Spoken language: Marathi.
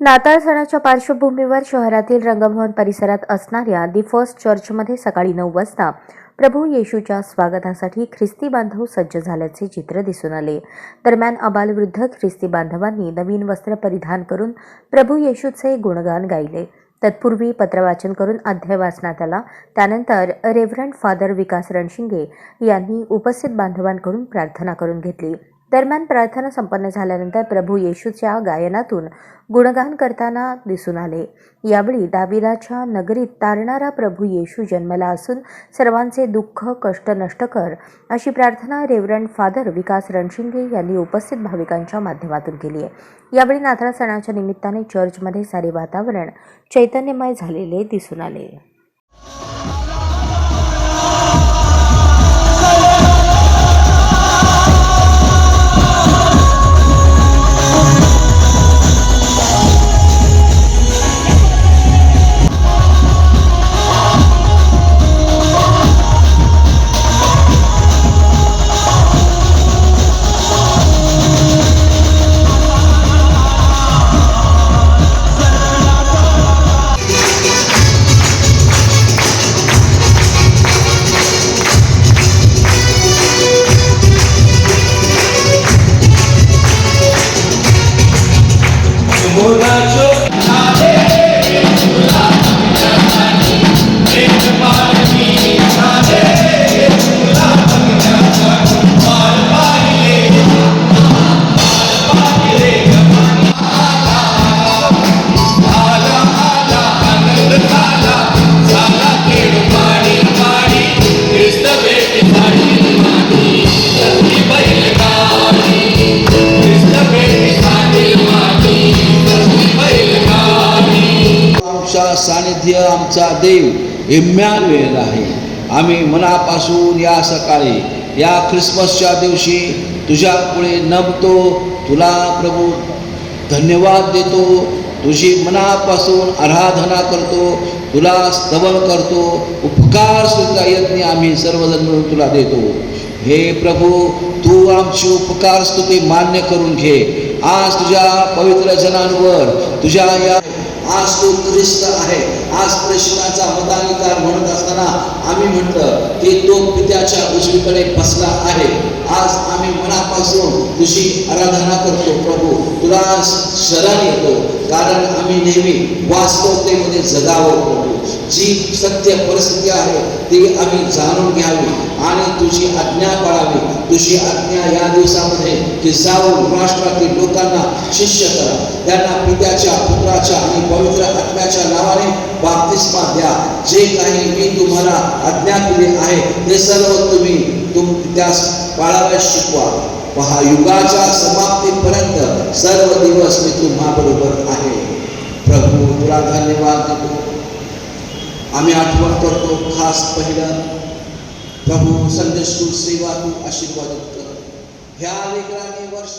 नाताळ सणाच्या पार्श्वभूमीवर शहरातील रंगभवन परिसरात असणाऱ्या दी फर्स्ट चर्चमध्ये सकाळी 9 वाजता प्रभू येशूच्या स्वागतासाठी ख्रिस्ती बांधव सज्ज झाल्याचे चित्र दिसून आले. दरम्यान आबालवृद्ध ख्रिस्ती बांधवांनी नवीन वस्त्र परिधान करून प्रभू येशूचे गुणगान गायले. तत्पूर्वी पत्रवाचन करून अध्याय वाचण्यात आला. त्यानंतर रेव्हरंड फादर विकास रणशिंगे यांनी उपस्थित बांधवांकडून प्रार्थना करून घेतली. दरम्यान प्रार्थना संपन्न झाल्यानंतर प्रभू येशूच्या गायनातून गुणगान करताना दिसून आले. यावेळी दाविदाच्या नगरीत तारणारा प्रभू येशू जन्मला असून सर्वांचे दुःख कष्ट नष्ट कर, अशी प्रार्थना रेव्हरंड फादर विकास रणशिंगे यांनी उपस्थित भाविकांच्या माध्यमातून केली आहे. यावेळी नाताळ सणाच्या निमित्ताने चर्चमध्ये सारे वातावरण चैतन्यमय झालेले दिसून आले. सानिध्य आमचा देव इम्मॅन्युएल आहे. आम्ही मनापासून या सकाळी या ख्रिसमसच्या दिवशी तुझ्या पुढे नमतो. तुला प्रभू धन्यवाद देतो. तुझी मनापासून आराधना करतो. तुला स्तवन करतो. उपकार स्तुतीचा यज्ञ आम्ही सर्वजण मिळून तुला देतो. हे प्रभू, तू आमची उपकार स्तुती मान्य करून घे. आज तुझ्या पवित्र जनांवर तुझ्या या आज तो ख्रिस्त आहे. आज प्रश्नाचा मताधिकार म्हणत असताना आम्ही म्हटलं की तो पित्याच्या उजवीकडे बसला आहे. आज आम्ही मनापासून तुझी आराधना करतो प्रभू. तुला शरण येतो, कारण आम्ही नेहमी वास्तवतेमध्ये जगावं प्रभू. जी सत्य परिस्थिती आहे ती आम्ही जाणून घ्यावी आणि तुझी आज्ञा पाळावी. तुझी आज्ञा या दिवसामध्ये की जाऊन राष्ट्रातील लोकांना शिष्य करा. त्यांना पित्याच्या, पुत्राच्या आणि पवित्र आत्म्याच्या नावाने बाप्तिस्मा द्या. जे काही मी तुम्हाला आज्ञा दिली आहे ते सर्व तुम्ही त्यास पाळायला शिकवा. पहा, युगाच्या समाप्तीपर्यंत सर्व दिवस मी तुम्हाबरोबर आहे. प्रभू, तुला धन्यवाद देतो. आम्ही आठवण करतो खास पहिलं प्रभू संदेश स्कूल सेवा तू आशीर्वादित कर. ह्या लेकरांनी वर्ष